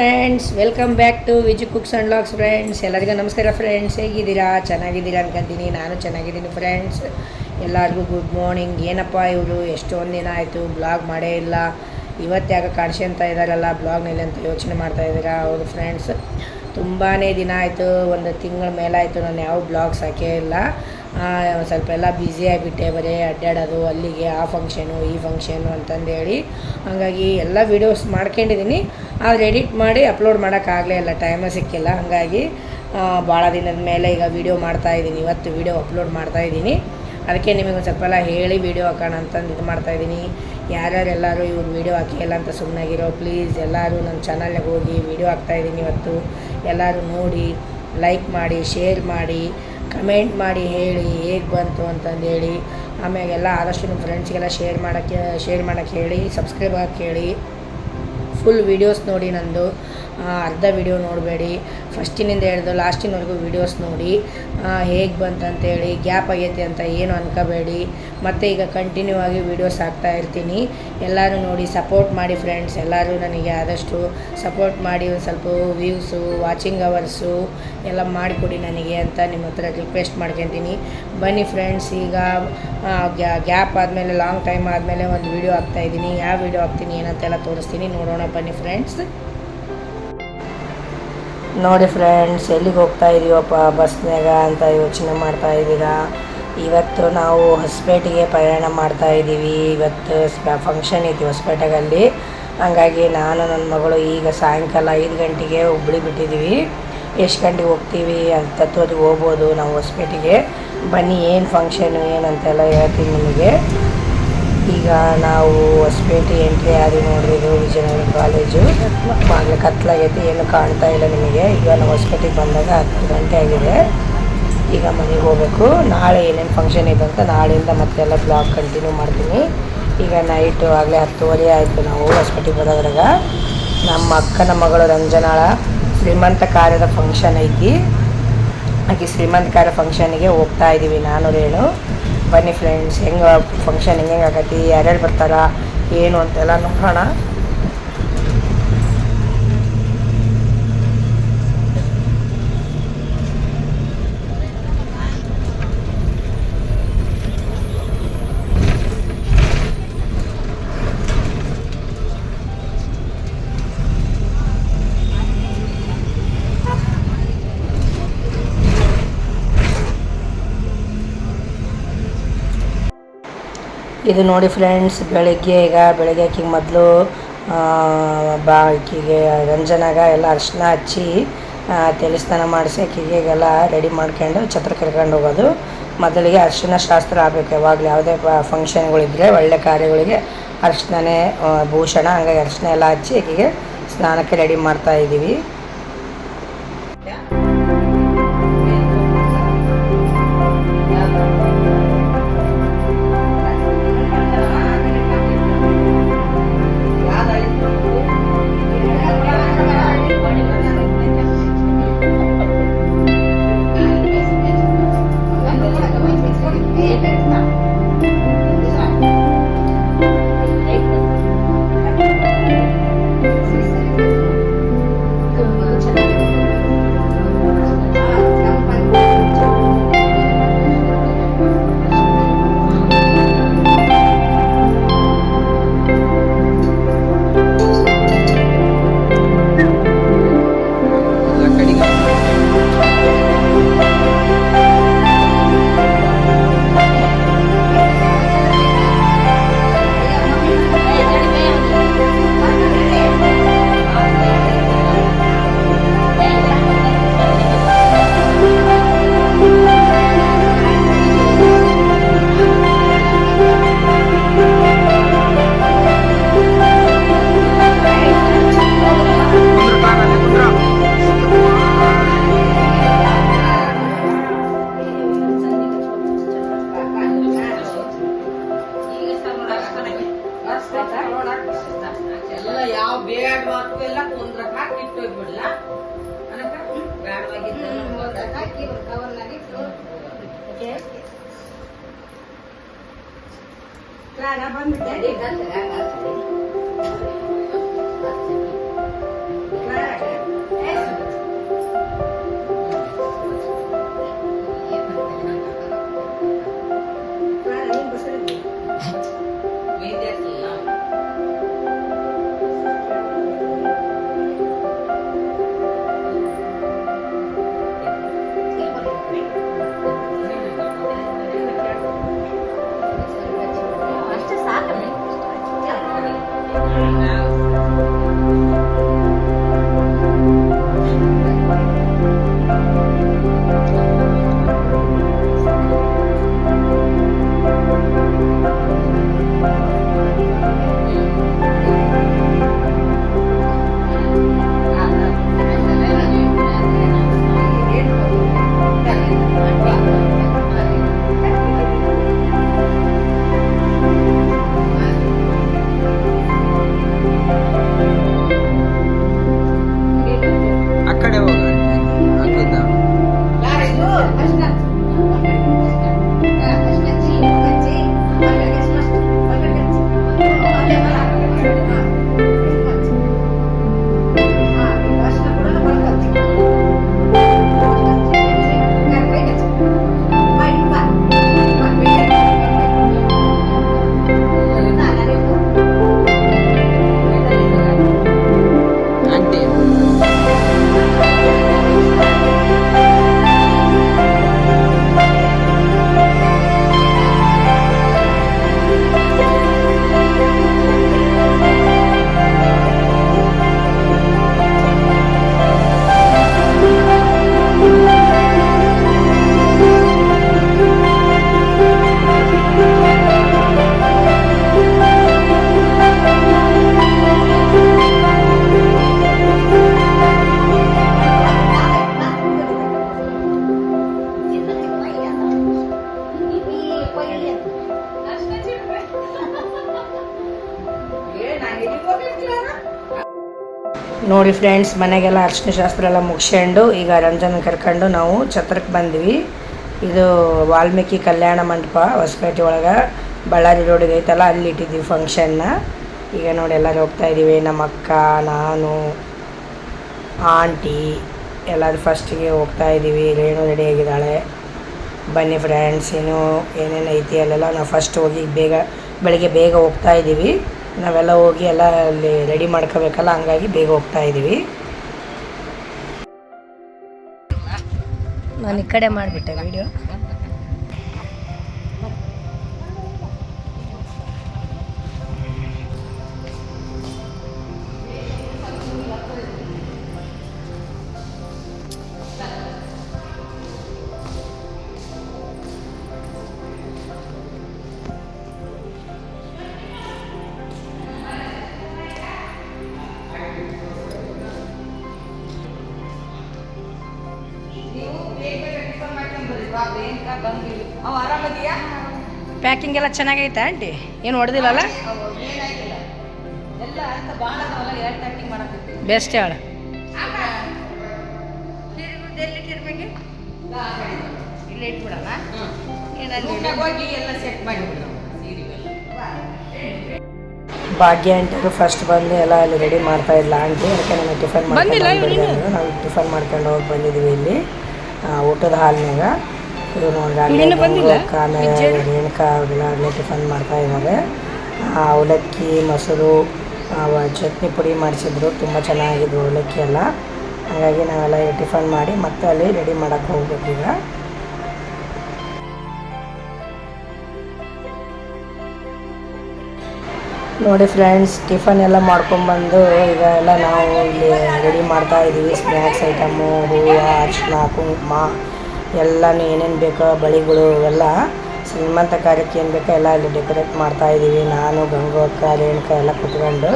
Friends, welcome back to Viju cooks and vlogs. Friends ಎಲ್ಲರಿಗೂ ನಮಸ್ಕಾರ. Friends ಹೇಗಿದ್ದೀರಾ? ಚೆನ್ನಾಗಿದ್ದೀರಾ ಅನ್ಕೊಂತೀನಿ. ನಾನು ಚೆನ್ನಾಗಿದ್ದೀನಿ ಫ್ರೆಂಡ್ಸ್. ಎಲ್ಲರಿಗೂ ಗುಡ್ ಮಾರ್ನಿಂಗ್. ಏನಪ್ಪ ಇವರು ಎಷ್ಟೊಂದು ದಿನ ಆಯಿತು ಬ್ಲಾಗ್ ಮಾಡೇ ಇಲ್ಲ, ಇವತ್ತು ಯಾಕೆ ಕಾಣಿಸ್ಕೊಂತ ಇದ್ದಾರಲ್ಲ ಬ್ಲಾಗ್ನಲ್ಲಿ ಅಂತ ಯೋಚನೆ ಮಾಡ್ತಾಯಿದ್ದೀರಾ. ಹೌದು ಫ್ರೆಂಡ್ಸ್, ತುಂಬಾ ದಿನ ಆಯಿತು, ಒಂದು ತಿಂಗಳ ಮೇಲಾಯಿತು ನಾನು ಯಾವ ಬ್ಲಾಗ್ಸ್ ಹಾಕೇ ಇಲ್ಲ. ಸ್ವಲ್ಪ ಎಲ್ಲ ಬ್ಯುಸಿ ಆಗಿಬಿಟ್ಟೆ, ಬರೀ ಅಡ್ಡಾಡೋದು, ಅಲ್ಲಿಗೆ ಆ ಫಂಕ್ಷನು ಈ ಫಂಕ್ಷನು ಅಂತಂದೇಳಿ. ಹಾಗಾಗಿ ಎಲ್ಲ ವೀಡಿಯೋಸ್ ಮಾಡ್ಕೊಂಡಿದ್ದೀನಿ, ಆದರೆ ಎಡಿಟ್ ಮಾಡಿ ಅಪ್ಲೋಡ್ ಮಾಡೋಕ್ಕಾಗಲೇ ಇಲ್ಲ, ಟೈಮೇ ಸಿಕ್ಕಿಲ್ಲ. ಹಾಗಾಗಿ ಭಾಳ ದಿನದ ಮೇಲೆ ಈಗ ವೀಡಿಯೋ ಮಾಡ್ತಾಯಿದ್ದೀನಿ. ಇವತ್ತು ವೀಡಿಯೋ ಅಪ್ಲೋಡ್ ಮಾಡ್ತಾಯಿದ್ದೀನಿ. ಅದಕ್ಕೆ ನಿಮಗೆ ಒಂದು ಸ್ವಲ್ಪ ಎಲ್ಲ ಹೇಳಿ ವೀಡಿಯೋ ಹಾಕೋಣ ಅಂತಂದು ಇದು ಮಾಡ್ತಾಯಿದ್ದೀನಿ. ಯಾರ್ಯಾರೆಲ್ಲರೂ ಇವ್ರು ವೀಡಿಯೋ ಹಾಕಿಲ್ಲ ಅಂತ ಸುಮ್ಮನಾಗಿರೋ, ಪ್ಲೀಸ್ ಎಲ್ಲರೂ ನನ್ನ ಚಾನಲ್ಗೆ ಹೋಗಿ ವೀಡಿಯೋ ಹಾಕ್ತಾಯಿದ್ದೀನಿ ಇವತ್ತು. ಎಲ್ಲರೂ ನೋಡಿ, ಲೈಕ್ ಮಾಡಿ, ಶೇರ್ ಮಾಡಿ, ಕಮೆಂಟ್ ಮಾಡಿ, ಹೇಳಿ ಹೇಗೆ ಬಂತು ಅಂತಂದೇಳಿ. ಆಮೇಲೆಲ್ಲ ಆದಷ್ಟು ನಿಮ್ಮ ಫ್ರೆಂಡ್ಸ್ಗೆಲ್ಲ ಶೇರ್ ಮಾಡೋಕ್ಕೆ ಹೇಳಿ, ಸಬ್ಸ್ಕ್ರೈಬ್ ಆಗೋಕ್ಕೆ ಹೇಳಿ. ಫುಲ್ ವೀಡಿಯೋಸ್ ನೋಡಿ, ನಂದು ಅರ್ಧ ವೀಡಿಯೋ ನೋಡಬೇಡಿ, ಫಸ್ಟಿನಿಂದ ಹಿಡಿದು ಲಾಸ್ಟಿನವರೆಗೂ ವೀಡಿಯೋಸ್ ನೋಡಿ. ಹೇಗೆ ಬಂತಂತೇಳಿ, ಗ್ಯಾಪ್ ಆಗೈತೆ ಅಂತ ಏನು ಅನ್ಕೋಬೇಡಿ. ಮತ್ತು ಈಗ ಕಂಟಿನ್ಯೂ ಆಗಿ ವೀಡಿಯೋಸ್ ಹಾಕ್ತಾ ಇರ್ತೀನಿ. ಎಲ್ಲರೂ ನೋಡಿ ಸಪೋರ್ಟ್ ಮಾಡಿ ಫ್ರೆಂಡ್ಸ್. ಎಲ್ಲರೂ ನನಗೆ ಆದಷ್ಟು ಸಪೋರ್ಟ್ ಮಾಡಿ, ಒಂದು ಸ್ವಲ್ಪ ವ್ಯೂಸು, ವಾಚಿಂಗ್ ಅವರ್ಸು ಎಲ್ಲ ಮಾಡಿಕೊಡಿ ನನಗೆ ಅಂತ ನಿಮ್ಮ ಹತ್ರ ರಿಕ್ವೆಸ್ಟ್ ಮಾಡ್ಕೊತೀನಿ. ಬನ್ನಿ ಫ್ರೆಂಡ್ಸ್, ಈಗ ಗ್ಯಾಪ್ ಆದಮೇಲೆ, ಲಾಂಗ್ ಟೈಮ್ ಆದಮೇಲೆ ಒಂದು ವೀಡಿಯೋ ಹಾಕ್ತಾಯಿದ್ದೀನಿ. ಯಾವ ವೀಡಿಯೋ ಹಾಕ್ತೀನಿ ಏನಂತೆಲ್ಲ ತೋರಿಸ್ತೀನಿ, ನೋಡೋಣ ಬನ್ನಿ ಫ್ರೆಂಡ್ಸ್. ನೋಡಿ ಫ್ರೆಂಡ್ಸ್, ಎಲ್ಲಿಗೆ ಹೋಗ್ತಾ ಇದೀವಪ್ಪ ಬಸ್ನಾಗ ಅಂತ ಯೋಚನೆ ಮಾಡ್ತಾ ಇದ್ದೀರಾ. ಇವತ್ತು ನಾವು ಹೊಸಪೇಟೆಗೆ ಪ್ರಯಾಣ ಮಾಡ್ತಾ ಇದ್ದೀವಿ. ಇವತ್ತು ಫಂಕ್ಷನ್ ಐತಿ ಹೊಸಪೇಟೆಗಲ್ಲಿ. ಹಾಗಾಗಿ ನಾನು ನನ್ನ ಮಗಳು ಈಗ ಸಾಯಂಕಾಲ 5 ಗಂಟೆಗೆ ಹುಬ್ಳಿ ಬಿಟ್ಟಿದ್ದೀವಿ. ಎಷ್ಟು ಗಂಟೆಗೆ ಹೋಗ್ತೀವಿ ಅಂತ ಹೋಗ್ಬೋದು ನಾವು ಹೊಸಪೇಟೆಗೆ. ಬನ್ನಿ, ಏನು ಫಂಕ್ಷನು ಏನಂತೆಲ್ಲ ಹೇಳ್ತೀನಿ ನಿಮಗೆ. ಈಗ ನಾವು ಹೊಸಪೇಟೆ ಎಂಟ್ರಿ ಆದಿ ನೋಡ್ರಿ. ಇದು ವಿಜಯನಗರ ಕಾಲೇಜು. ಆಗಲೇ ಕತ್ಲಾಗೈತಿ, ಏನು ಕಾಣ್ತಾ ಇಲ್ಲ ನಿಮಗೆ. ಈಗ ನಾವು ಹೊಸಪೇಟೆಗೆ ಬಂದಾಗ 10 ಗಂಟೆ ಆಗಿದೆ. ಈಗ ಮನೆಗೆ ಹೋಗಬೇಕು. ನಾಳೆ ಏನೇನು ಫಂಕ್ಷನ್ ಇದೆ ಅಂತ ನಾಳೆಯಿಂದ ಮತ್ತೆಲ್ಲ ಬ್ಲಾಗ್ ಕಂಟಿನ್ಯೂ ಮಾಡ್ತೀನಿ. ಈಗ ನೈಟು ಆಗಲೇ 10:30 ಆಯಿತು ನಾವು ಹೊಸಪೇಟೆಗೆ ಬರೋದ್ರಾಗ. ನಮ್ಮ ಅಕ್ಕನ ಮಗಳು ರಂಜನಾಳ ಶ್ರೀಮಂತ ಕಾರ್ಯದ ಫಂಕ್ಷನ್ ಐತಿ. ಆಕೆ ಶ್ರೀಮಂತ ಕಾರ್ಯ ಫಂಕ್ಷನಿಗೆ ಹೋಗ್ತಾ ಇದ್ದೀವಿ ನಾನು ರೇಣು. ಬನ್ನಿ ಫ್ರೆಂಡ್ಸ್, ಹೆಂಗೆ ಫಂಕ್ಷನ್ ಹೆಂಗೆ ಆಗೈತಿ, ಯಾರ್ಯಾರು ಬರ್ತಾರ ಏನು ಅಂತೆಲ್ಲ ನೋಡೋಣ. ಇದು ನೋಡಿ ಫ್ರೆಂಡ್ಸ್, ಬೆಳಗ್ಗೆ ಆಕಿಗೆ ಮೊದಲು ಆಕಿಗೆ ರಂಜನಾಗ ಎಲ್ಲ ಅರಿಶಿನ ಹಚ್ಚಿ ತಲೆ ಸ್ನಾನ ಮಾಡಿಸಿ ಆಕಿಗೆಲ್ಲ ರೆಡಿ ಮಾಡ್ಕೊಂಡು ಛತ್ರ ಕರ್ಕೊಂಡು ಹೋಗೋದು. ಮೊದಲಿಗೆ ಅರಿಶಿನ ಶಾಸ್ತ್ರ ಆಗಬೇಕು. ಯಾವಾಗಲೂ ಯಾವುದೇ ಫಂಕ್ಷನ್ಗಳಿದ್ದರೆ, ಒಳ್ಳೆ ಕಾರ್ಯಗಳಿಗೆ ಅರಿಶಿನೇ ಭೂಷಣ. ಹಂಗಾಗಿ ಅರಿಶಿನ ಎಲ್ಲ ಹಚ್ಚಿ ಆಕಿಗೆ ಸ್ನಾನಕ್ಕೆ ರೆಡಿ ಮಾಡ್ತಾಯಿದ್ದೀವಿ. ನೋಡಿ ಫ್ರೆಂಡ್ಸ್, ಮನೆಗೆಲ್ಲ ಅರ್ಶಿನ ಶಾಸ್ತ್ರ ಎಲ್ಲ ಮುಗಿಸ್ಕೊಂಡು ಈಗ ರಂಜನ ಕರ್ಕೊಂಡು ನಾವು ಛತ್ರಕ್ಕೆ ಬಂದ್ವಿ. ಇದು ವಾಲ್ಮೀಕಿ ಕಲ್ಯಾಣ ಮಂಟಪ ಹೊಸಪೇಟೆ ಒಳಗೆ ಬಳ್ಳಾರಿ ರೋಡಿಗೆ ಐತಲ್ಲ, ಅಲ್ಲಿ ಇಟ್ಟಿದ್ದೀವಿ ಫಂಕ್ಷನ್ನ. ಈಗ ನೋಡಿ ಎಲ್ಲರೂ ಹೋಗ್ತಾಯಿದ್ದೀವಿ. ನಮ್ಮ ಅಕ್ಕ, ನಾನು, ಆಂಟಿ ಎಲ್ಲರೂ ಫಸ್ಟಿಗೆ ಹೋಗ್ತಾಯಿದ್ದೀವಿ. ರೇಣು ರೆಡಿಯಾಗಿದ್ದಾಳೆ. ಬನ್ನಿ ಫ್ರೆಂಡ್ಸ್, ಇನ್ನೂ ಏನೇನು ಐತಿ ಅಲ್ಲೆಲ್ಲ ನಾವು ಫಸ್ಟ್ ಹೋಗಿ ಬೆಳಗ್ಗೆ ಬೇಗ ಹೋಗ್ತಾಯಿದ್ದೀವಿ. ನಾವೆಲ್ಲ ಹೋಗಿ ಎಲ್ಲ ಅಲ್ಲಿ ರೆಡಿ ಮಾಡ್ಕೋಬೇಕಲ್ಲ, ಹಂಗಾಗಿ ಬೇಗ ಹೋಗ್ತಾಯಿದ್ದೀವಿ. ನಾನು ಈ ಕಡೆ ಮಾಡಿಬಿಟ್ಟೆ ವಿಡಿಯೋ. ಪ್ಯಾಕಿಂಗ್ ಎಲ್ಲ ಚೆನ್ನಾಗೈತೆ ಆಂಟಿ? ಏನು ಹೊಡೆದಿಲ್ಲಲ್ಲ? ಬೆಸ್ಟ್ ಹೇಳ. ಭಾಗ್ಯ ಆಂಟಿಗೂ ಫಸ್ಟ್ ಬಂದು ಎಲ್ಲ ಅಲ್ಲಿ ರೆಡಿ ಮಾಡ್ತಾ ಇಲ್ಲ ಆಂಟಿ. ಅದಕ್ಕೆ ನಾನು ಟಿಫನ್ ಮಾಡ್ಕೊಂಡು ನಾವು ಟಿಫನ್ ಮಾಡ್ಕೊಂಡು ಹೋಗಿ ಬಂದಿದ್ದೀವಿ ಇಲ್ಲಿ ಊಟದ ಹಾಲ್ನಾಗ. ಇದು ನೋಡಿ ಆಮೇಲೆ ರೇಣುಕಾ ಅವರೆಲ್ಲ ಅಲ್ಲೇ ಟಿಫನ್ ಮಾಡ್ತಾ ಇದ್ದಾರೆ. ಅವಲಕ್ಕಿ, ಮೊಸರು, ಚಟ್ನಿ ಪುಡಿ ಮಾಡಿಸಿದ್ರು. ತುಂಬ ಚೆನ್ನಾಗಿದ್ದು ಅವಲಕ್ಕಿ ಎಲ್ಲ. ಹಾಗಾಗಿ ನಾವೆಲ್ಲ ಟಿಫನ್ ಮಾಡಿ ಮತ್ತೆ ಅಲ್ಲಿ ರೆಡಿ ಮಾಡೋಕ್ಕೆ ಹೋಗ್ಬೇಕೀಗ. ನೋಡಿ ಫ್ರೆಂಡ್ಸ್, ಟಿಫನ್ ಎಲ್ಲ ಮಾಡ್ಕೊಂಬಂದು ಈಗ ಎಲ್ಲ ನಾವು ಇಲ್ಲಿ ರೆಡಿ ಮಾಡ್ತಾ ಇದ್ದೀವಿ. ಸ್ನ್ಯಾಕ್ಸ್ ಐಟಮು, ಹೂವು, ಅರಿಶಿನ, ಕುಂಕುಮ ಎಲ್ಲನೂ ಏನೇನು ಬೇಕೋ, ಬಳಿಗಳು ಎಲ್ಲ ಶ್ರೀಮಂತ ಕಾರ್ಯಕ್ಕೆ ಏನು ಬೇಕೋ ಎಲ್ಲ ಇಲ್ಲಿ ಡೆಕೋರೇಟ್ ಮಾಡ್ತಾ ಇದ್ದೀವಿ. ನಾನು, ಗಂಗು ಅಕ್ಕ, ರೇಣುಕಾ ಎಲ್ಲ ಕುತ್ಕೊಂಡು.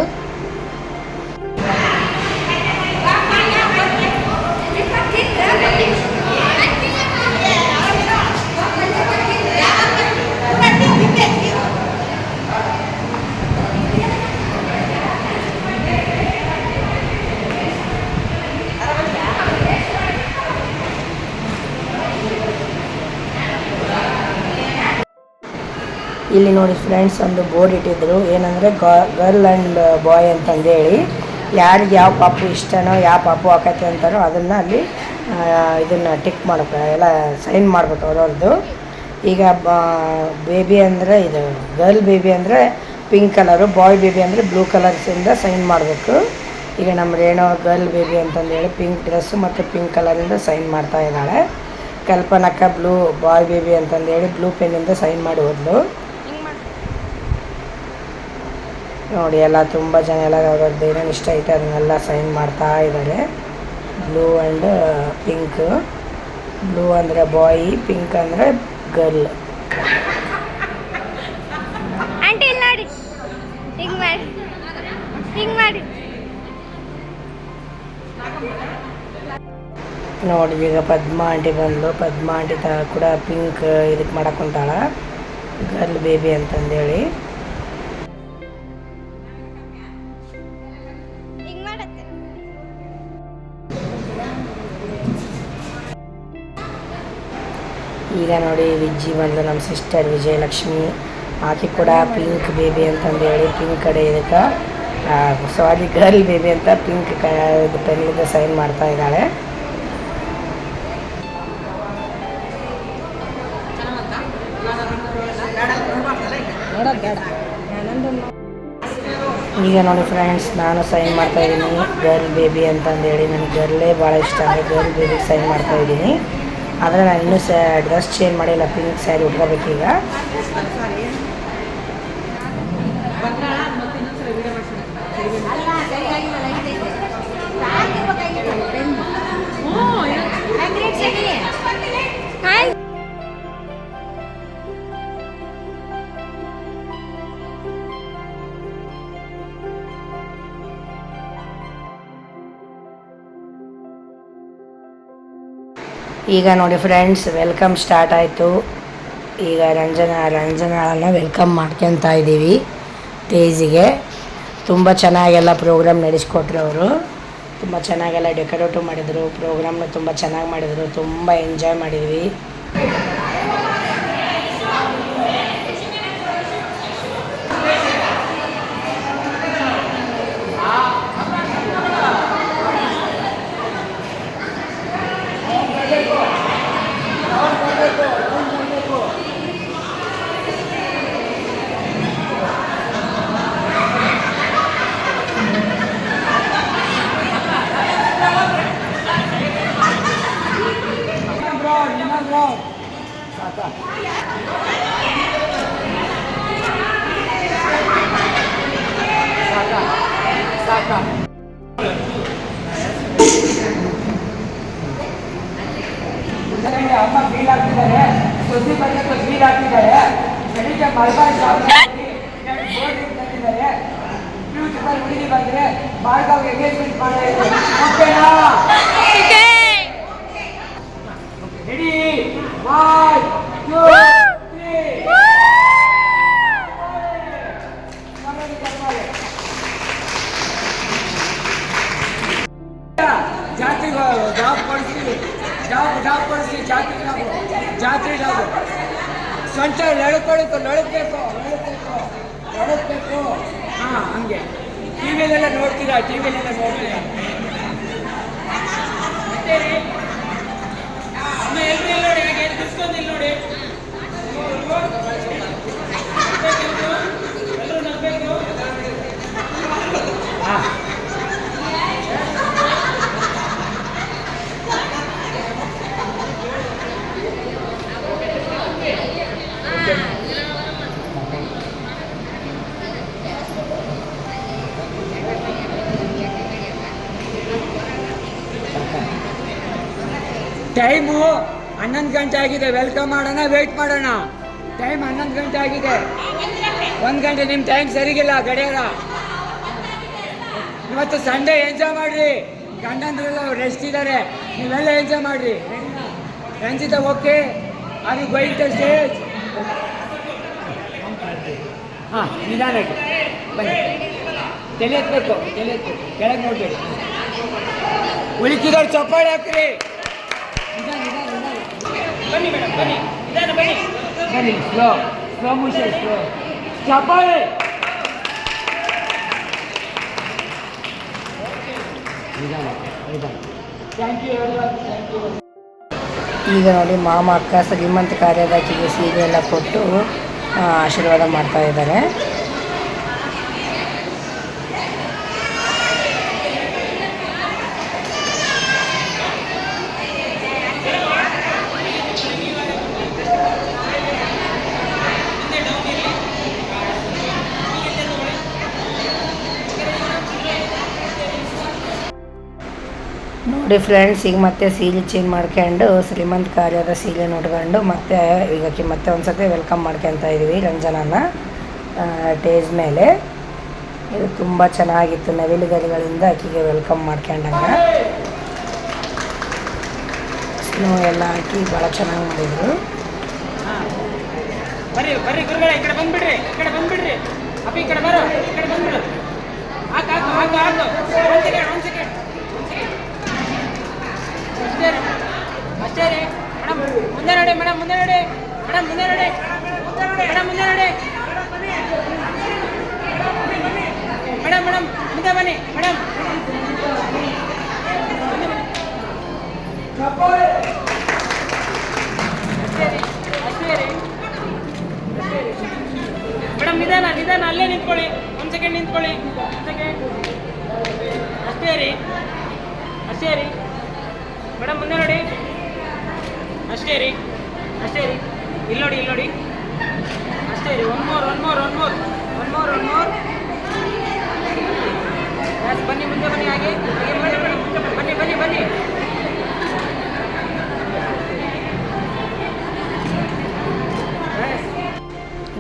ಇಲ್ಲಿ ನೋಡಿ ಫ್ರೆಂಡ್ಸ್, ಒಂದು ಬೋರ್ಡ್ ಇಟ್ಟಿದ್ರು. ಏನಂದರೆ ಗರ್ಲ್ ಆ್ಯಂಡ್ ಬಾಯ್ ಅಂತಂದೇಳಿ ಯಾರಿಗೆ ಯಾವ ಪಾಪು ಇಷ್ಟನೋ, ಯಾವ ಪಾಪು ಆಕೈತೆ ಅಂತಾರೋ ಅದನ್ನು ಅಲ್ಲಿ ಇದನ್ನು ಟಿಕ್ ಮಾಡಬೇಕು, ಎಲ್ಲ ಸೈನ್ ಮಾಡಬೇಕು ಅವ್ರವ್ರದ್ದು. ಈಗ ಬೇಬಿ ಅಂದರೆ ಇದು ಗರ್ಲ್ ಬೇಬಿ ಅಂದರೆ ಪಿಂಕ್ ಕಲರು, ಬಾಯ್ ಬೇಬಿ ಅಂದರೆ ಬ್ಲೂ ಕಲರ್ಸಿಂದ ಸೈನ್ ಮಾಡಬೇಕು. ಈಗ ನಮ್ಮ ರೇಣು ಗರ್ಲ್ ಬೇಬಿ ಅಂತಂದೇಳಿ ಪಿಂಕ್ ಡ್ರೆಸ್ಸು ಮತ್ತು ಪಿಂಕ್ ಕಲರಿಂದ ಸೈನ್ ಮಾಡ್ತಾ ಇದ್ದಾಳೆ. ಕಲ್ಪನಕ್ಕ ಬ್ಲೂ ಬಾಯ್ ಬೇಬಿ ಅಂತಂದೇಳಿ ಬ್ಲೂ ಪೆನ್ನಿಂದ ಸೈನ್ ಮಾಡಿ ಹೋದ್ಲು. ನೋಡಿ ಎಲ್ಲ ತುಂಬ ಜನ ಎಲ್ಲ ಅವ್ರದ್ದು ಏನೇನು ಇಷ್ಟ ಐತೆ ಅದನ್ನೆಲ್ಲ ಸೈನ್ ಮಾಡ್ತಾ ಇದ್ದಾರೆ. Blue and pink. ಬ್ಲೂ ಅಂದರೆ ಬಾಯ್, ಪಿಂಕ್ ಅಂದರೆ ಗರ್ಲ್. ನೋಡಿ ಈಗ ಪದ್ಮಾ ಆಂಟಿ ಬಂದು, ಪದ್ಮಾ ಆಂಟಿ ಕೂಡ ಪಿಂಕ್ ಇದಕ್ಕೆ ಮಾಡಕೊಂತಾಳ, ಗರ್ಲ್ ಬೇಬಿ ಅಂತಂದೇಳಿ. ಈಗ ನೋಡಿ ವಿಜ್ಜಿ ಬಂದು ನಮ್ಮ ಸಿಸ್ಟರ್ ವಿಜಯಲಕ್ಷ್ಮಿ, ಆಕೆ ಕೂಡ ಪಿಂಕ್ ಬೇಬಿ ಅಂತಂದೇಳಿ ಪಿಂಕ್ ಕಡೆ ಇದಕ್ಕೆ ಸಾರಿ ಗರ್ಲ್ ಬೇಬಿ ಅಂತ ಪಿಂಕ್ ಪೆನ್ನಿಂದ ಸೈನ್ ಮಾಡ್ತಾ ಇದ್ದಾಳೆ. ಈಗ ನೋಡಿ ಫ್ರೆಂಡ್ಸ್, ನಾನು ಸೈನ್ ಮಾಡ್ತಾ ಇದ್ದೀನಿ ಗರ್ಲ್ ಬೇಬಿ ಅಂತಂದೇಳಿ. ನನಗೆ ಗರ್ಲೇ ಭಾಳ ಇಷ್ಟ ಅಂದರೆ ಗರ್ಲ್ ಬೇಬಿಗೆ ಸೈನ್ ಮಾಡ್ತಾ ಇದ್ದೀನಿ. ಆದರೆ ನಾನು ಇನ್ನೂ ಡ್ರೆಸ್ ಚೇಂಜ್ ಮಾಡಿಲ್ಲ, ಪಿಂಕ್ ಸ್ಯಾರಿ ಉಟ್ಕೋಬೇಕೀಗ. ಈಗ ನೋಡಿ ಫ್ರೆಂಡ್ಸ್, ವೆಲ್ಕಮ್ ಸ್ಟಾರ್ಟ್ ಆಯಿತು. ಈಗ ರಂಜನಾಳನ್ನು ವೆಲ್ಕಮ್ ಮಾಡ್ಕೊತಾ ಇದ್ದೀವಿ ಸ್ಟೇಜಿಗೆ. ತುಂಬ ಚೆನ್ನಾಗೆಲ್ಲ ಪ್ರೋಗ್ರಾಮ್ ನಡೆಸ್ಕೊಟ್ರು ಅವರು. ತುಂಬ ಚೆನ್ನಾಗೆಲ್ಲ ಡೆಕೋರೇಟು ಮಾಡಿದರು, ಪ್ರೋಗ್ರಾಮ್ನ ತುಂಬ ಚೆನ್ನಾಗಿ ಮಾಡಿದರು, ತುಂಬ ಎಂಜಾಯ್ ಮಾಡಿದ್ವಿ. ಅಮ್ಮ ಫೀಲ್ ಆಗ್ತಿದ್ದಾರೆ, ಸುದ್ದಿ ಬಗ್ಗೆ ಫೀಲ್ ಆಗ್ತಿದ್ದಾರೆ. ಬೆಳಿಗ್ಗೆ ಮಲ್ಬಾರ್ ಫ್ಯೂಚರ್ ಹುಡುಗಿ ಬಂದರೆ ಭಾರ್ಗವ್ ಎಂಗೇಜ್ಮೆಂಟ್ ಮಾಡೋದು. ಓಕೆನಾ? ರೆಡಿ? 1 2 3 ಜಾತ್ರೆ ಜಾಬ್ ಕೊಡಿಸ್ತೀವಿ, ಜಾಬ್ ಕೊಡಿಸ್ತೀವಿ, ಜಾತ್ರೆ ಜಾಬ್ ಸ್ವಂತ ಲೊಳಕ್ಬೇಕು. ಹಾಂ, ಹಂಗೆ ಟಿ ವಿಲೆಲ್ಲ ನೋಡ್ತೀರಾ, ಟಿವಿಲೆಲ್ಲ ನೋಡ್ತೀರಾ. ನೋಡಿ ಹಾಗೆ ಡಿಸ್ಕೌಂಟ್ ನೋಡಿ. ಎಲ್ಲರೂ ನಗಬೇಕು. ಹಾಂ, ಟೈಮು 11 ಗಂಟೆ ಆಗಿದೆ. ವೆಲ್ಕಮ್ ಮಾಡೋಣ, ವೆಯ್ಟ್ ಮಾಡೋಣ. ಟೈಮ್ 11 ಗಂಟೆ ಆಗಿದೆ. 1 ಗಂಟೆ ನಿಮ್ಮ ಟೈಮ್ ಸರಿಗಿಲ್ಲ ಗಡಿಯಾರ. ಇವತ್ತು ಸಂಡೇ ಎಂಜಾಯ್ ಮಾಡಿರಿ. ಗಂಡಂದ್ರೆಲ್ಲ ರೆಸ್ಟ್ ಇದ್ದಾರೆ, ನೀವೆಲ್ಲ ಎಂಜಾಯ್ ಮಾಡಿರಿ. Ranjita okay? Are you going to stage? ಹಾಂ, ನಿಧಾನಕ್ಕೆ ಬನ್ನಿ. ತಲೆ ಎತ್ತಬೇಕು, ಕೆಳಗೆ ನೋಡಬೇಡಿ. ಉಳಿಕಿದವ್ರು ಚಪ್ಪಾಳೆ ಹಾಕ್ರಿ. ಬನ್ನಿ ಮೇಡಮ್, ಬನ್ನಿ, ನಿಧಾನ ಬನ್ನಿ. ಸ್ಲೋ ಮೋಷನ್, ಚಪ್ಪಾಳೆ. Thank you. ಈಗ ನೋಡಿ ಮಾಮ ಅಕ್ಕ ಶ್ರೀಮಂತ ಕಾರ್ಯದಕ್ಕಿಗೆ ಸೀರೆ ಎಲ್ಲ ಕೊಟ್ಟು ಆಶೀರ್ವಾದ ಮಾಡ್ತಾ ಇದ್ದಾರೆ. ನೋಡಿ ಫ್ರೆಂಡ್ಸ್, ಈಗ ಮತ್ತೆ ಸೀರೆ ಚೇಂಜ್ ಮಾಡ್ಕೊಂಡು ಶ್ರೀಮಂತ ಕಾರ್ಯದ ಸೀರೆ ನೋಡ್ಕೊಂಡು ಮತ್ತೆ ಮತ್ತೆ ಒಂದು ಸತಿ ವೆಲ್ಕಮ್ ಮಾಡ್ಕೊತಾ ಇದ್ದೀವಿ ರಂಜನನ ಟೇಜ್ ಮೇಲೆ. ಇದು ತುಂಬ ಚೆನ್ನಾಗಿತ್ತು, ನವಿಲುಗರಿಗಳಿಂದ ಆಕೆಗೆ ವೆಲ್ಕಮ್ ಮಾಡ್ಕೊಂಡಂಗ ಸ್ನೋ ಎಲ್ಲ ಹಾಕಿ ಭಾಳ ಚೆನ್ನಾಗಿ ಮಾಡಿದರು. ಬರ್ರಿ ಗುರುಗಳೇ, ಈ ಕಡೆ ಬಂದ್ಬಿಡ್ರಿ. ಅಪ್ಪ ಈ ಕಡೆ ಬರೋ, ಈ ಕಡೆ ಬಂದ್ಬಿಡು. ಹಾಕು. ಒಂದು ಸೆಕೆಂಡ್. ಅಷ್ಟೇ ರೀ ಮೇಡಮ್. ಮುಂದೆ ನೋಡಿ ಮೇಡಮ್, ಮುಂದೆ ನೋಡಿ. ಮೇಡಮ್ ಮುಂದೆ ಬನ್ನಿ ಮೇಡಮ್. ಅಷ್ಟೇ ರೀ ಮೇಡಮ್, ನಿಧಾನ ಅಲ್ಲೇ ನಿಂತ್ಕೊಳ್ಳಿ. ಒಂದು ಸೆಕೆಂಡ್ ನಿಂತ್ಕೊಳ್ಳಿ. ಅಷ್ಟೇ ರೀ ಮೇಡಮ್, ಮುಂದೆ ನೋಡಿ. ಅಷ್ಟೇ ರೀ ಇಲ್ಲಿ ನೋಡಿ. ಅಷ್ಟೇ ರೀ. One more. ಬನ್ನಿ, ಮುಂದೆ ಬನ್ನಿ. ಹಾಗೆ ಬನ್ನಿ.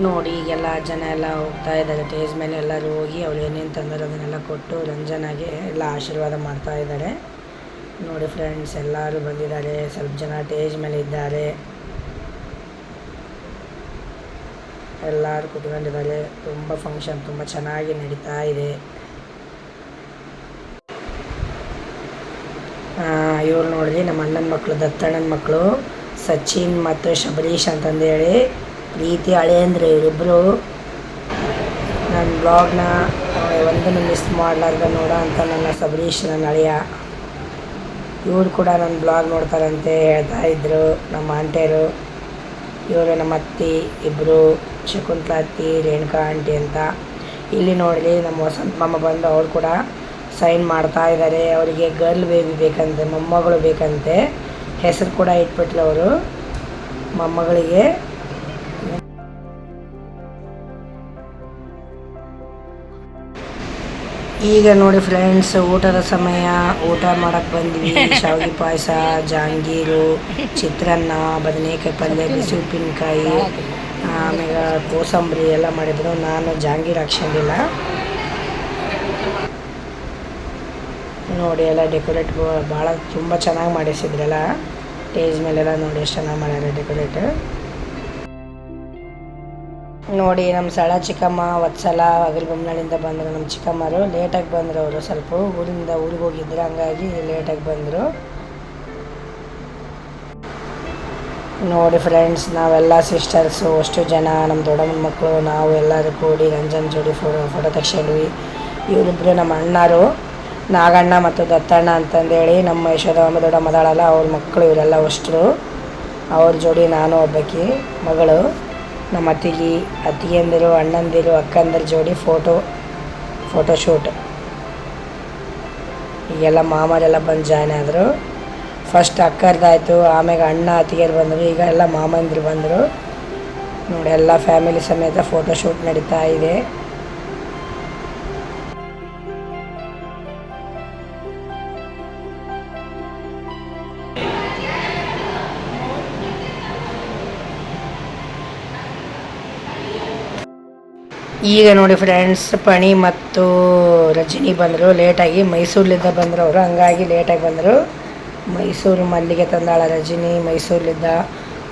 ನೋಡಿ ಈಗೆಲ್ಲ ಜನ ಎಲ್ಲ ಹೋಗ್ತಾ ಇದ್ದಾರೆ ಟೇಜ್ ಮೇಲೆ. ಎಲ್ಲರೂ ಹೋಗಿ ಅವ್ರು ಏನೇನು ತಂದರೆ ಅದನ್ನೆಲ್ಲ ಕೊಟ್ಟು ರಂಜನಾಗೆ ಎಲ್ಲ ಆಶೀರ್ವಾದ ಮಾಡ್ತಾ ಇದ್ದಾರೆ. ನೋಡಿ ಫ್ರೆಂಡ್ಸ್, ಎಲ್ಲರೂ ಬಂದಿದ್ದಾರೆ. ಸ್ವಲ್ಪ ಜನ ಟೇಜ್ ಮೇಲೆ ಇದ್ದಾರೆ, ಎಲ್ಲರೂ ಕುತ್ಕೊಂಡಿದ್ದಾರೆ. ತುಂಬ ಫಂಕ್ಷನ್ ತುಂಬ ಚೆನ್ನಾಗಿ ನಡೀತಾ ಇದೆ. ಇವ್ರು ನೋಡಿರಿ ನಮ್ಮ ಅಣ್ಣನ ಮಕ್ಕಳು, ದತ್ತಣ್ಣನ ಮಕ್ಕಳು ಸಚಿನ್ ಮತ್ತು ಶಬರೀಶ್ ಅಂತಂದೇಳಿ ಪ್ರೀತಿ ಹಳೆಯಂದ್ರೆ ಇವರಿಬ್ಬರು. ನನ್ನ ಬ್ಲಾಗ್ನ ಒಂದನ್ನು ಮಿಸ್ ಮಾಡಲಾರ್ದ ನೋಡೋ ಅಂತ ನನ್ನ ಶಬರೀಶ್, ನನ್ನ ಅಳಿಯ. ಇವ್ರು ಕೂಡ ನನ್ನ ಬ್ಲಾಗ್ ನೋಡ್ತಾರಂತೆ ಹೇಳ್ತಾ ಇದ್ದರು ನಮ್ಮ ಆಂಟಿಯರು. ಇವರು ನಮ್ಮ ಅತ್ತಿ ಇಬ್ಬರು, ಶಕುಂತಲಾ ಅತ್ತಿ, ರೇಣುಕಾ ಆಂಟಿ ಅಂತ. ಇಲ್ಲಿ ನೋಡಿರಿ ನಮ್ಮ ವಸಂತ ಮಾಮ ಬಂದು ಅವ್ರು ಕೂಡ ಸೈನ್ ಮಾಡ್ತಾ ಇದ್ದಾರೆ. ಅವರಿಗೆ ಗರ್ಲ್ ಬೇಬಿ ಬೇಕಂತೆ, ಮೊಮ್ಮಗಳು ಬೇಕಂತೆ. ಹೆಸರು ಕೂಡ ಇಟ್ಬಿಟ್ರು ಅವರು ಮೊಮ್ಮಗಳಿಗೆ. ಈಗ ನೋಡಿ ಫ್ರೆಂಡ್ಸ್, ಊಟದ ಸಮಯ. ಊಟ ಮಾಡಕ್ಕೆ ಬಂದ್ವಿ. ಶಾವಿಗೆ ಪಾಯಸ, ಜಾಂಗೀರು, ಚಿತ್ರಾನ್ನ, ಬದನೆಕಾಯಿ ಪಲ್ಯ, ಬಿಸಿ ಉಪ್ಪಿನಕಾಯಿ, ಆಮೇಲೆ ಕೋಸಂಬರಿ ಎಲ್ಲ ಮಾಡಿದ್ರು. ನಾನು ಜಾಂಗೀರು ಹಾಕ್ಸಂಡಿಲ್ಲ. ನೋಡಿ ಎಲ್ಲ ಡೆಕೋರೇಟ್ ಭಾಳ ತುಂಬ ಚೆನ್ನಾಗಿ ಮಾಡಿಸಿದ್ರಲ್ಲ. ಸ್ಟೇಜ್ ಮೇಲೆಲ್ಲ ನೋಡಿ ಎಷ್ಟು ಚೆನ್ನಾಗಿ ಮಾಡ್ಯಾರ ಡೆಕೋರೇಟ್. ನೋಡಿ ನಮ್ಮ ಸಳ ಚಿಕ್ಕಮ್ಮ ವತ್ಸಲ ಅಗಲ್ಬೊಮ್ಮನಹಳ್ಳಿಯಿಂದ ಬಂದರು. ನಮ್ಮ ಚಿಕ್ಕಮ್ಮರು ಲೇಟಾಗಿ ಬಂದರು. ಅವರು ಸ್ವಲ್ಪ ಊರಿಗೆ ಹೋಗಿದ್ರು, ಹಂಗಾಗಿ ಲೇಟಾಗಿ ಬಂದರು. ನೋಡಿ ಫ್ರೆಂಡ್ಸ್, ನಾವೆಲ್ಲ ಸಿಸ್ಟರ್ಸು ಅಷ್ಟು ಜನ, ನಮ್ಮ ದೊಡ್ಡಮ್ಮನ ಮಕ್ಕಳು, ನಾವು ಎಲ್ಲರೂ ಕೂಡಿ ರಂಜನ್ ಜೋಡಿ ಫೋಟೋ ತೆಗ್ಸ್ಕೊಂಡ್ವಿ. ಇವರಿಬ್ಬರು ನಮ್ಮ ಅಣ್ಣರು, ನಾಗಣ್ಣ ಮತ್ತು ದತ್ತಣ್ಣ ಅಂತಂದೇಳಿ ನಮ್ಮ ಯಶೋದಮ್ಮ ದೊಡ್ಡ ಮದಾಳಲ್ಲ ಅವ್ರ ಮಕ್ಕಳು. ಇವರೆಲ್ಲ ಅಷ್ಟರು ಅವ್ರ ಜೋಡಿ ನಾನು ಒಬ್ಬಾಕಿ ಮಗಳು. ನಮ್ಮ ಅತ್ತಿಗೆಂದಿರು, ಅಣ್ಣಂದಿರು, ಅಕ್ಕಂದಿರ ಜೋಡಿ ಫೋಟೋಶೂಟ್. ಈಗೆಲ್ಲ ಮಾಮರೆಲ್ಲ ಬಂದು ಜಾಯ್ನ್ ಆದರು. ಫಸ್ಟ್ ಅಕ್ಕರ್ದಾಯಿತು, ಆಮೇಲೆ ಅಣ್ಣ ಅತ್ತಿಗೆರು ಬಂದರು, ಈಗ ಎಲ್ಲ ಮಾಮಂದಿರು ಬಂದರು. ನೋಡಿ ಎಲ್ಲ ಫ್ಯಾಮಿಲಿ ಸಮೇತ ಫೋಟೋಶೂಟ್ ನಡೀತಾ ಇದೆ. ಈಗ ನೋಡಿ ಫ್ರೆಂಡ್ಸ್, ಪಣಿ ಮತ್ತು ರಜನಿ ಬಂದರು ಲೇಟಾಗಿ. ಮೈಸೂರ್ಲಿದ್ದ ಬಂದರು ಅವರು, ಹಂಗಾಗಿ ಲೇಟಾಗಿ ಬಂದರು. ಮೈಸೂರು ಮಲ್ಲಿಗೆ ತಂದಾಳ ರಜನಿ, ಮೈಸೂರ್ಲಿದ್ದ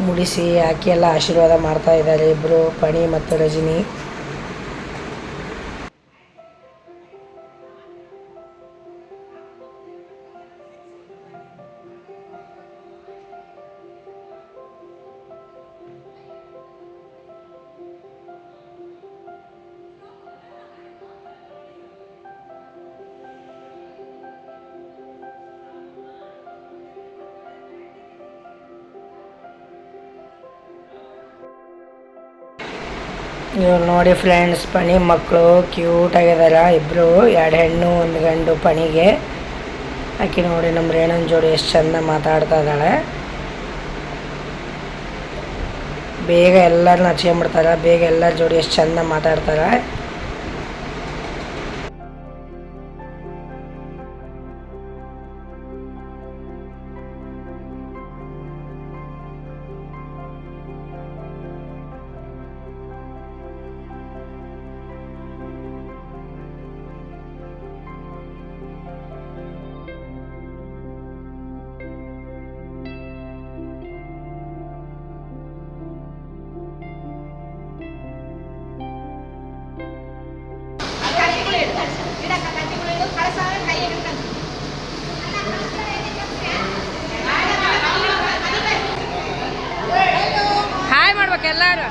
ಮುಡಿಸಿ ಹಾಕಿ ಎಲ್ಲ ಆಶೀರ್ವಾದ ಮಾಡ್ತಾ ಇದ್ದಾರೆ ಇಬ್ಬರು, ಪಣಿ ಮತ್ತು ರಜನಿ. ಇವ್ರು ನೋಡಿ ಫ್ರೆಂಡ್ಸ್, ಪಣಿ ಮಕ್ಕಳು ಕ್ಯೂಟ್ ಆಗಿದಾರ ಇಬ್ಬರು, 2 ಹೆಣ್ಣು 1 ಗಂಡು ಪಣಿಗೆ. ಆಕೆ ನೋಡಿ ನಮ್ಮ ರೇಣನ್ ಜೋಡಿ ಎಷ್ಟು ಚಂದ ಮಾತಾಡ್ತಾ ಇದ್ದಾಳೆ. ಬೇಗ ಎಲ್ಲರನ್ನ ಹಚ್ಕೊಂಡ್ಬಿಡ್ತಾರೆ, ಬೇಗ ಎಲ್ಲರ ಜೋಡಿ ಎಷ್ಟು ಚಂದ ಮಾತಾಡ್ತಾರೆ. ಹಾಯ್ ಮಾಡ್ಬೇಕು ಎಲ್ಲರೂ.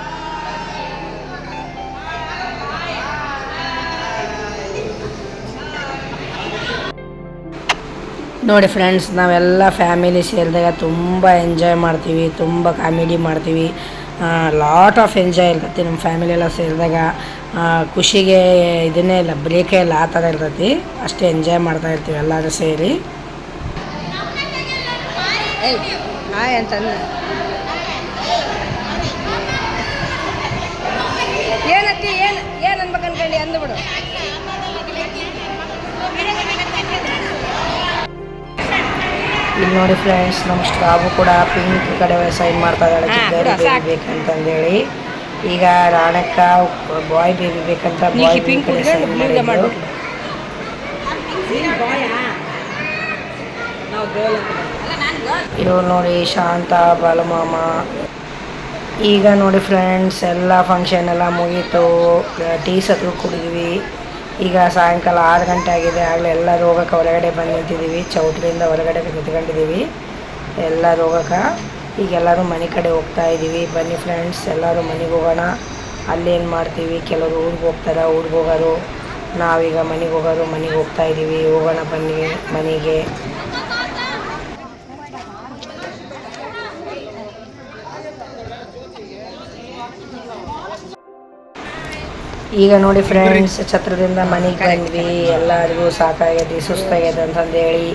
ನೋಡಿ ಫ್ರೆಂಡ್ಸ್, ನಾವೆಲ್ಲ ಫ್ಯಾಮಿಲಿ ಸೇರಿದಾಗ ತುಂಬ ಎಂಜಾಯ್ ಮಾಡ್ತೀವಿ, ತುಂಬ ಕಾಮಿಡಿ ಮಾಡ್ತೀವಿ. ಲಾಟ್ ಆಫ್ ಎಂಜಾಯ್ ಇರ್ತೈತಿ ನಮ್ಮ ಫ್ಯಾಮಿಲಿ ಎಲ್ಲ ಸೇರಿದಾಗ. ಖುಷಿಗೆ ಇದನ್ನೇ ಇಲ್ಲ, ಬ್ರೇಕೇ ಇಲ್ಲ, ಆ ಥರ ಇರ್ತೈತಿ. ಅಷ್ಟೇ ಎಂಜಾಯ್ ಮಾಡ್ತಾ ಇರ್ತೀವಿ ಎಲ್ಲರೂ ಸೇರಿ. ಹಾಯ್ ಅಂತಂದ ಏನತ್ತಿ ಏನು ಅನ್ಬೇಕು ಅನ್ಕೊಂಡು ಅಂದ್ಬಿಡು. ಇಲ್ಲಿ ನೋಡಿ ಫ್ರೆಂಡ್ಸ್, ನಮ್ಮ ಸ್ಟಾಫು ಕೂಡ ಪಿಂಕ್ ಕಡೆ ಸೈನ್ ಮಾಡ್ತಾ ಇದ್ದಾಳೆ ಬೇಕಂತಂದೇಳಿ. ಈಗ ರಾಣಕ್ಕ ಬಾಯ್ ಬೇಬಿ ಬೇಕಂತ ಬಾಯ್ ಪಿಂಕ್ ಕಡೆ ಸೈನ್ ಮಾಡಿದ್ರು. ಇವ್ರು ನೋಡಿ ಶಾಂತ, ಬಾಲಮಾಮ. ಈಗ ನೋಡಿ ಫ್ರೆಂಡ್ಸ್, ಎಲ್ಲ ಫಂಕ್ಷನ್ ಎಲ್ಲ ಮುಗೀತು. ಟೀ ಸತ್ತು ಕುಡಿದ್ವಿ. ಈಗ ಸಾಯಂಕಾಲ 6 ಗಂಟೆ ಆಗಿದೆ. ಆಗಲೇ ಎಲ್ಲರೂ ಹೋಗೋಕೆ ಹೊರಗಡೆ ಬಂದು ನಿಂತಿದ್ದೀವಿ. ಚೌಟ್ರಿಯಿಂದ ಹೊರಗಡೆ ನಿಂತ್ಕೊಂಡಿದ್ದೀವಿ ಎಲ್ಲರೂ ಹೋಗೋಕೆ. ಈಗ ಎಲ್ಲರೂ ಮನೆ ಕಡೆ ಹೋಗ್ತಾ ಇದ್ದೀವಿ. ಬನ್ನಿ ಫ್ರೆಂಡ್ಸ್, ಎಲ್ಲರೂ ಮನೆಗೆ ಹೋಗೋಣ. ಅಲ್ಲೇನು ಮಾಡ್ತೀವಿ, ಕೆಲವರು ಊರಿಗೆ ಹೋಗ್ತಾರೆ, ಊರಿಗೆ ಹೋಗೋರು. ನಾವೀಗ ಮನೆಗೆ ಹೋಗೋರು, ಮನೆಗೆ ಹೋಗ್ತಾ ಇದ್ದೀವಿ. ಹೋಗೋಣ ಬನ್ನಿ ಮನೆಗೆ. ಈಗ ನೋಡಿ ಫ್ರೆಂಡ್ಸ್, ಛತ್ರದಿಂದ ಮನೆಗೆ ಬಂದ್ವಿ. ಎಲ್ಲರಿಗೂ ಸಾಕಾಗ್ಯದ, ಸುಸ್ತಾಗ್ಯದ ಅಂತಂದೇಳಿ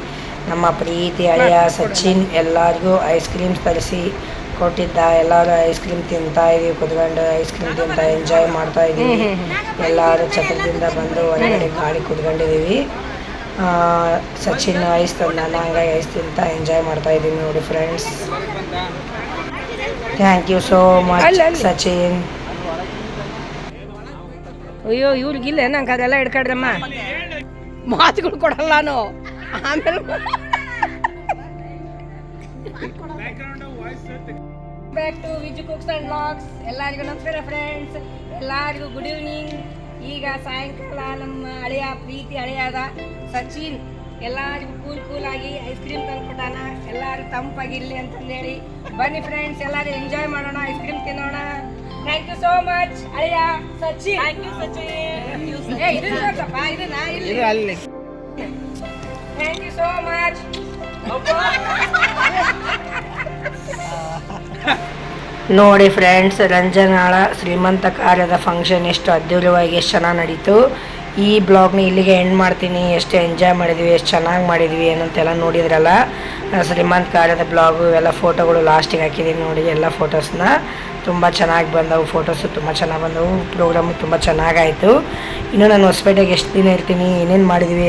ನಮ್ಮ ಪ್ರೀತಿ ಹಳೆಯ ಸಚಿನ್ ಎಲ್ಲರಿಗೂ ಐಸ್ ಕ್ರೀಮ್ಸ್ ತರಿಸಿ ಕೊಟ್ಟಿದ್ದ. ಎಲ್ಲರೂ ಐಸ್ ಕ್ರೀಮ್ ತಿಂತಾ ಇದೀವಿ, ಕುತ್ಕೊಂಡು ಐಸ್ ಕ್ರೀಮ್ ತಿಂತಾ ಎಂಜಾಯ್ ಮಾಡ್ತಾ ಇದ್ದೀವಿ. ಎಲ್ಲರೂ ಛತ್ರದಿಂದ ಬಂದು ಹೊರಗಡೆ ಗಾಳಿ ಕುತ್ಕೊಂಡಿದ್ದೀವಿ. ಸಚಿನ್ ಐಸ್ ತಂದಾನ, ಹಂಗಾಗಿ ಐಸ್ ತಿಂತಾ ಎಂಜಾಯ್ ಮಾಡ್ತಾ ಇದ್ದೀವಿ ನೋಡಿ friends. Thank you so much Sachin. ಅಯ್ಯೋ ಇವ್ರಿಗಿಲ್ಲ ನಂಗೆ ಅದೆಲ್ಲ ಹಿಡ್ಕಡ್ರಮ್ಮ, ಮಾತುಗಳು ಕೊಡಲ್ಲ ನಾನು ಆಮೇಲೆ. Back to Viju cooks and vlogs. ಎಲ್ಲರಿಗೂ ನಮಸ್ಕಾರ ಫ್ರೆಂಡ್ಸ್, ಎಲ್ಲರಿಗೂ ಗುಡ್ ಈವ್ನಿಂಗ್. ಈಗ ಸಾಯಂಕಾಲ ನಮ್ಮ ಹಳೆಯ ಪ್ರೀತಿ ಹಳೆಯದ ಸಚಿನ್ ಎಲ್ಲರಿಗೂ ಕೂಲಾಗಿ ಐಸ್ ಕ್ರೀಮ್ ತಂದ್ಕೊಟ್ಟಾನ. ಎಲ್ಲರೂ ತಂಪಾಗಿರಲಿ ಅಂತಂದೇಳಿ ಬನ್ನಿ ಫ್ರೆಂಡ್ಸ್, ಎಲ್ಲರೂ ಎಂಜಾಯ್ ಮಾಡೋಣ, ಐಸ್ ಕ್ರೀಮ್ ತಿನ್ನೋಣ. ಥ್ಯಾಂಕ್ ಯು ಸೋ ಮಚ್ ಅಳಿಯ Sachin. Thank you Sachin. Thank you so much. ನೋಡಿ ಫ್ರೆಂಡ್ಸ್, ರಂಜನಾಳ ಶ್ರೀಮಂತ ಕಾರ್ಯದ ಫಂಕ್ಷನ್ ಎಷ್ಟು ಅದ್ದೂರಿಯಾಗಿ ಎಷ್ಟು ಚೆನ್ನಾಗಿ ನಡೀತು. ಈ ಬ್ಲಾಗ್ನ ಇಲ್ಲಿಗೆ ಎಂಡ್ ಮಾಡ್ತೀನಿ. ಎಷ್ಟು ಎಂಜಾಯ್ ಮಾಡಿದ್ವಿ, ಎಷ್ಟು ಚೆನ್ನಾಗಿ ಮಾಡಿದ್ವಿ ಏನಂತೆಲ್ಲ ನೋಡಿದ್ರಲ್ಲ. ಶ್ರೀಮಂತ ಕಾರ್ಯದ ಬ್ಲಾಗು ಎಲ್ಲ ಫೋಟೋಗಳು ಲಾಸ್ಟಿಗೆ ಹಾಕಿದ್ದೀನಿ ನೋಡಿ. ಎಲ್ಲ ಫೋಟೋಸ್ನ ತುಂಬ ಚೆನ್ನಾಗಿ ಬಂದವು, ಫೋಟೋಸು ತುಂಬ ಚೆನ್ನಾಗಿ ಬಂದವು. ಪ್ರೋಗ್ರಾಮು ತುಂಬ ಚೆನ್ನಾಗಾಯಿತು. ಇನ್ನು ನಾನು ಹೊಸಪೇಟೆಗೆ ಎಷ್ಟು ದಿನ ಇರ್ತೀನಿ, ಏನೇನು ಮಾಡಿದ್ವಿ,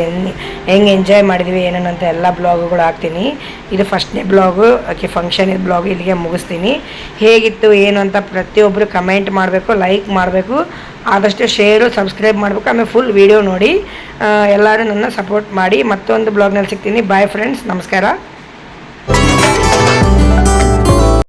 ಹೆಂಗೆ ಎಂಜಾಯ್ ಮಾಡಿದ್ವಿ ಏನೇನಂತ ಎಲ್ಲ ಬ್ಲಾಗುಗಳು ಹಾಕ್ತೀನಿ. ಇದು ಫಸ್ಟ್ನೇ ಬ್ಲಾಗು, ಫಂಕ್ಷನ್ ಬ್ಲಾಗು ಇಲ್ಲಿಗೆ ಮುಗಿಸ್ತೀನಿ. ಹೇಗಿತ್ತು ಏನು ಅಂತ ಪ್ರತಿಯೊಬ್ಬರು ಕಮೆಂಟ್ ಮಾಡಬೇಕು, ಲೈಕ್ ಮಾಡಬೇಕು, ಆದಷ್ಟು ಶೇರು ಸಬ್ಸ್ಕ್ರೈಬ್ ಮಾಡಬೇಕು. ಆಮೇಲೆ ಫುಲ್ ವೀಡಿಯೋ ನೋಡಿ ಎಲ್ಲರೂ ನನ್ನ ಸಪೋರ್ಟ್ ಮಾಡಿ. ಮತ್ತೊಂದು ಬ್ಲಾಗ್ನಲ್ಲಿ ಸಿಗ್ತೀನಿ. ಬಾಯ್ ಫ್ರೆಂಡ್ಸ್, ನಮಸ್ಕಾರ.